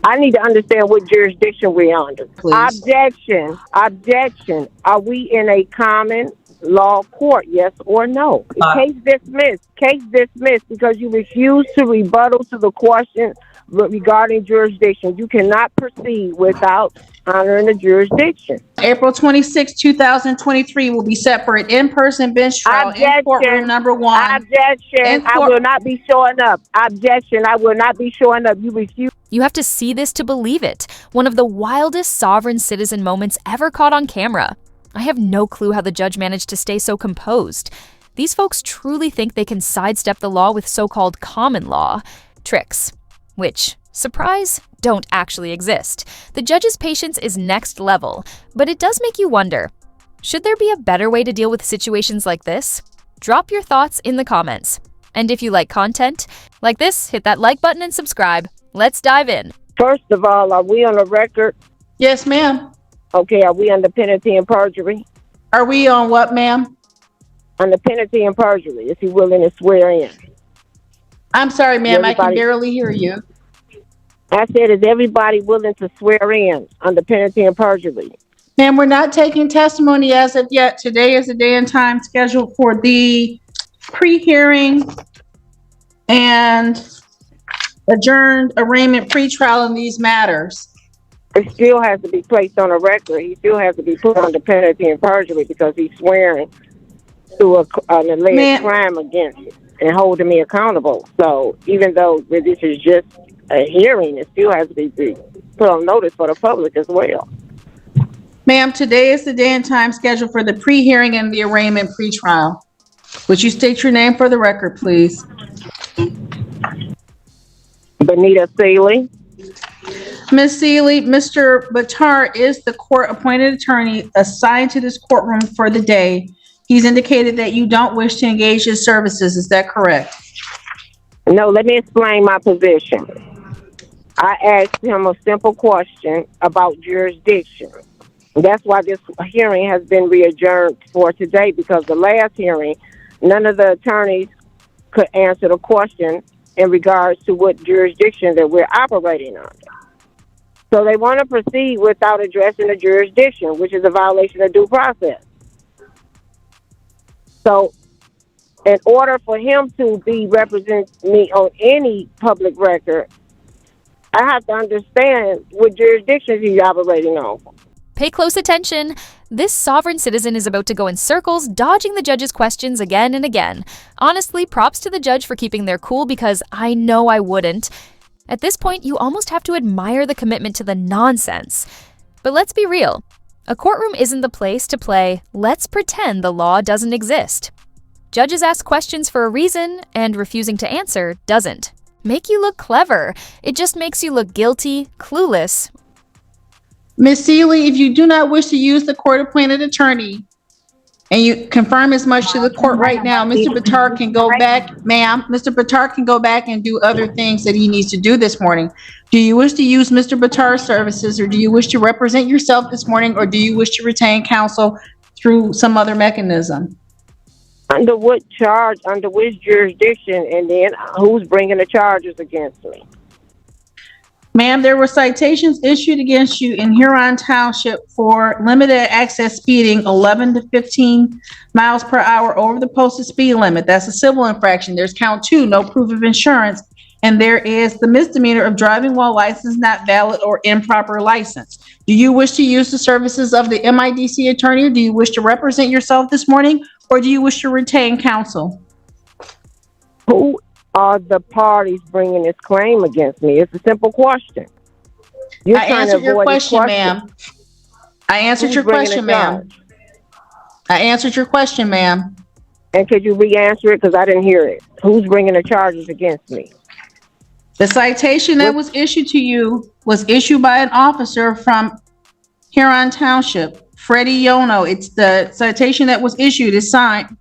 I need to understand what jurisdiction we're under. Please. Objection. Objection. Are we in a common law court? Yes or no? Case dismissed. Case dismissed because you refuse to rebuttal to the question regarding jurisdiction. You cannot proceed without honoring the jurisdiction. April 26, 2023 will be set for an in-person bench trial in courtroom number 1. Objection. I will not be showing up. Objection. I will not be showing up. You refuse. You have to see this to believe it. One of the wildest sovereign citizen moments ever caught on camera. I have no clue how the judge managed to stay so composed. These folks truly think they can sidestep the law with so-called common law tricks, which, surprise, don't actually exist. The judge's patience is next level, but it does make you wonder, should there be a better way to deal with situations like this? Drop your thoughts in the comments. And if you like content like this, hit that like button and subscribe. Let's dive in. First of all, are we on the record? Yes, ma'am. Okay, are we under penalty and perjury? Are we on what, ma'am? Under penalty and perjury, if you're willing to swear in. I'm sorry, ma'am, I can barely hear you. I said, is everybody willing to swear in under penalty and perjury? Ma'am, we're not taking testimony as of yet. Today is the day and time scheduled for the pre-hearing and adjourned arraignment pretrial in these matters. It still has to be placed on a record. He still has to be put under penalty and perjury because he's swearing to an alleged crime against me and holding me accountable. So even though this is just a hearing, it still has to be put on notice for the public as well. Ma'am, today is the day and time scheduled for the pre-hearing and the arraignment pretrial. Would you state your name for the record, please? Benita Seeley. Ms. Seeley, Mr. Battar is the court-appointed attorney assigned to this courtroom for the day. He's indicated that you don't wish to engage his services. Is that correct? No, let me explain my position. I asked him a simple question about jurisdiction. That's why this hearing has been re-adjourned for today, because the last hearing, none of the attorneys could answer the question in regards to what jurisdiction that we're operating under. So they want to proceed without addressing the jurisdiction, which is a violation of due process. So in order for him to be represent me on any public record, I have to understand what jurisdiction he's operating on. Pay close attention. This sovereign citizen is about to go in circles, dodging the judge's questions again and again. Honestly, props to the judge for keeping their cool, because I know I wouldn't. At this point, you almost have to admire the commitment to the nonsense. But let's be real. A courtroom isn't the place to play, let's pretend the law doesn't exist. Judges ask questions for a reason, and refusing to answer doesn't. Make you look clever. It just makes you look guilty, clueless. Ms. Seeley, if you do not wish to use the court-appointed attorney, and you confirm as much to the court right now, Mr. Battar can go back, ma'am, Mr. Battar can go back and do other things that he needs to do this morning. Do you wish to use Mr. Battar's services, or do you wish to represent yourself this morning, or do you wish to retain counsel through some other mechanism? Under what charge, under which jurisdiction, and then who's bringing the charges against me? Ma'am, there were citations issued against you in Huron Township for limited access speeding 11 to 15 miles per hour over the posted speed limit. That's a civil infraction. There's count 2, no proof of insurance. And there is the misdemeanor of driving while license not valid or improper license. Do you wish to use the services of the MIDC attorney, or do you wish to represent yourself this morning, or do you wish to retain counsel? Who are the parties bringing this claim against me? It's a simple question. I answered your question, ma'am. I answered your question, ma'am. I answered your question, ma'am. And could you re-answer it? Because I didn't hear it. Who's bringing the charges against me? The citation that was issued to you was issued by an officer from Huron Township, Freddie Yono. It's the citation that was issued. It's signed.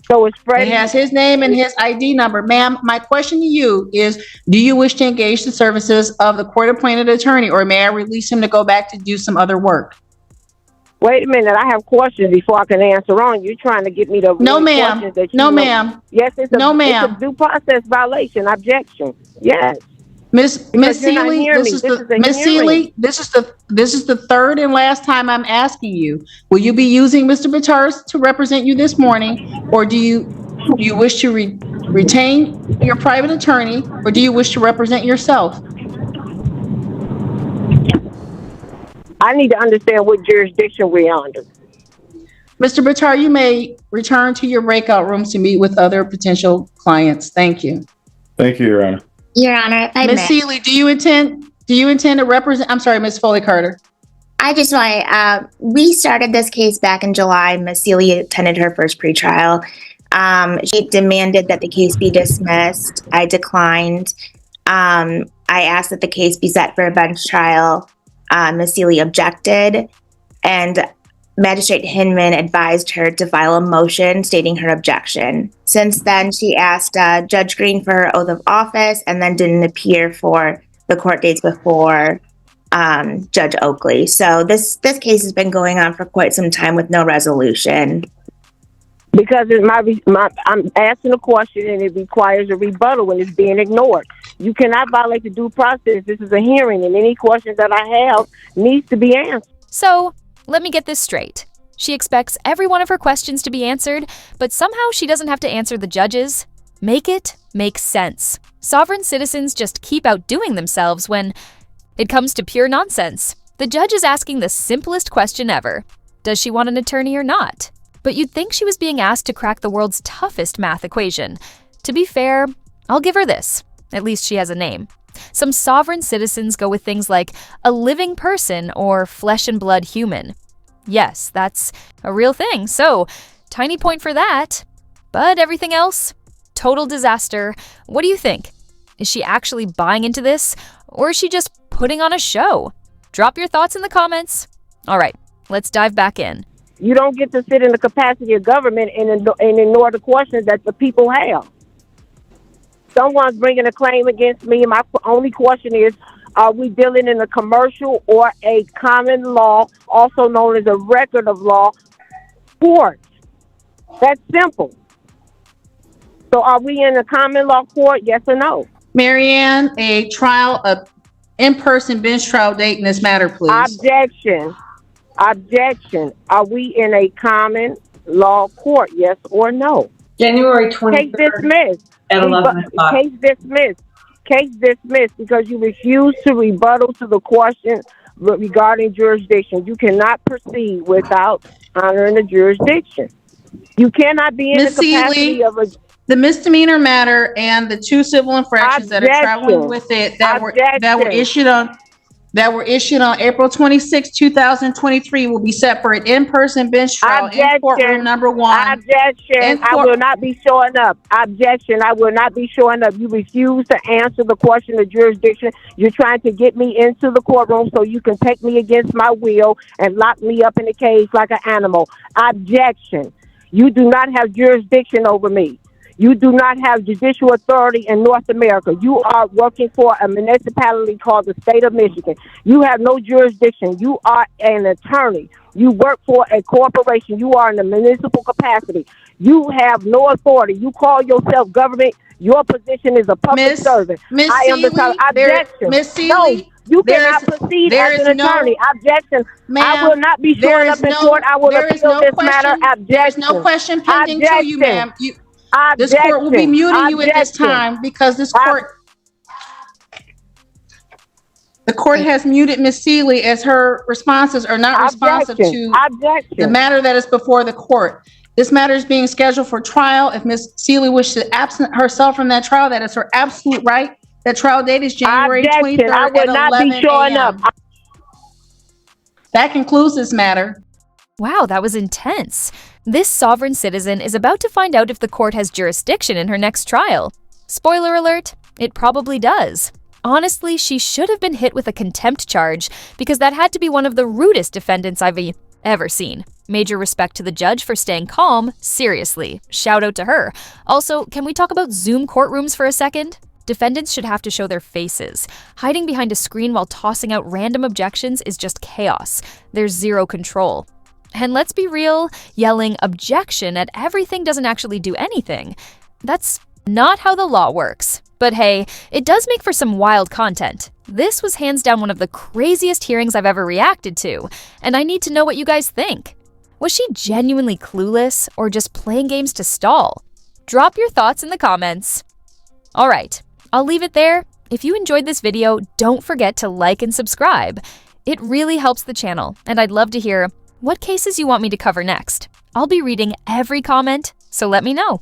So it's Freddie. It has his name and his ID number. Ma'am, my question to you is, do you wish to engage the services of the court-appointed attorney, or may I release him to go back to do some other work? Wait a minute. I have questions before I can answer on. You're trying to get me to... No, ma'am. No, ma'am. Yes, it's a, no, ma'am. It's a due process violation. Objection. Yes. Miss Because you're not Seeley, hearing me. This is a Miss hearing. Seeley, this is the third and last time I'm asking you. Will you be using Mr. Batters to represent you this morning, or do you wish to retain your private attorney, or do you wish to represent yourself? I need to understand what jurisdiction we're under. Mr. Batar, you may return to your breakout rooms to meet with other potential clients. Thank you. Thank you, Your Honor. Your Honor, I Ms. Seeley, do you intend to represent? I'm sorry, Ms. Foley Carter. I just want we started this case back in July. Ms. Seeley attended her first pretrial. She demanded that the case be dismissed. I declined. I asked that the case be set for a bench trial. Ms. Seeley objected, and Magistrate Hinman advised her to file a motion stating her objection. Since then, she asked Judge Green for her oath of office and then didn't appear for the court dates before Judge Oakley. So this case has been going on for quite some time with no resolution. Because I'm asking a question and it requires a rebuttal and it's being ignored. You cannot violate the due process. This is a hearing and any questions that I have needs to be answered. So, let me get this straight. She expects every one of her questions to be answered, but somehow she doesn't have to answer the judges. Make it make sense. Sovereign citizens just keep outdoing themselves when it comes to pure nonsense. The judge is asking the simplest question ever. Does she want an attorney or not? But you'd think she was being asked to crack the world's toughest math equation. To be fair, I'll give her this. At least she has a name. Some sovereign citizens go with things like a living person or flesh and blood human. Yes, that's a real thing, so tiny point for that. But everything else? Total disaster. What do you think? Is she actually buying into this, or is she just putting on a show? Drop your thoughts in the comments. All right, let's dive back in. You don't get to sit in the capacity of government and ignore the questions that the people have. Someone's bringing a claim against me, and my only question is, are we dealing in a commercial or a common law, also known as a record of law, court? That's simple. So are we in a common law court, yes or no? Marianne, a in-person bench trial date in this matter, please. Objection. Are we in a common law court, yes or no? January 23rd. Case dismissed. At 11 o'clock. Case dismissed. Case dismissed because you refuse to rebuttal to the question regarding jurisdiction. You cannot proceed without honoring the jurisdiction. You cannot be in Ms. the capacity Seeley, of a... The misdemeanor and the two civil infractions that are traveling with it that were issued on April 26, 2023 will be set for an in-person bench trial in courtroom number 1. Objection. I will not be showing up. Objection. I will not be showing up. You refuse to answer the question of jurisdiction. You're trying to get me into the courtroom so you can take me against my will and lock me up in a cage like an animal. Objection. You do not have jurisdiction over me. You do not have judicial authority in North America. You are working for a municipality called the state of Michigan. You have no jurisdiction. You are an attorney. You work for a corporation. You are in a municipal capacity. You have no authority. You call yourself government. Your position is a public servant. I am the objection. Miss Seeley, no, you cannot proceed as an attorney. Objection. I will not be showing up in court. I will appeal this matter. Objection. There's no question pending to you, ma'am. This court will be muting you at this time because the court has muted Ms. Seeley as her responses are not responsive to the matter that is before the court. This matter is being scheduled for trial. If Ms. Seeley wishes to absent herself from that trial, that is her absolute right. That trial date is January 23rd I will not be showing up. That concludes this matter. Wow, that was intense. This sovereign citizen is about to find out if the court has jurisdiction in her next trial. Spoiler alert, it probably does. Honestly, she should have been hit with a contempt charge because that had to be one of the rudest defendants I've ever seen. Major respect to the judge for staying calm. Seriously, shout out to her. Also, can we talk about Zoom courtrooms for a second? Defendants should have to show their faces. Hiding behind a screen while tossing out random objections is just chaos. There's zero control. And let's be real, yelling objection at everything doesn't actually do anything. That's not how the law works. But hey, it does make for some wild content. This was hands down one of the craziest hearings I've ever reacted to, and I need to know what you guys think. Was she genuinely clueless or just playing games to stall? Drop your thoughts in the comments. Alright, I'll leave it there. If you enjoyed this video, don't forget to like and subscribe. It really helps the channel, and I'd love to hear what cases you want me to cover next. I'll be reading every comment, so let me know.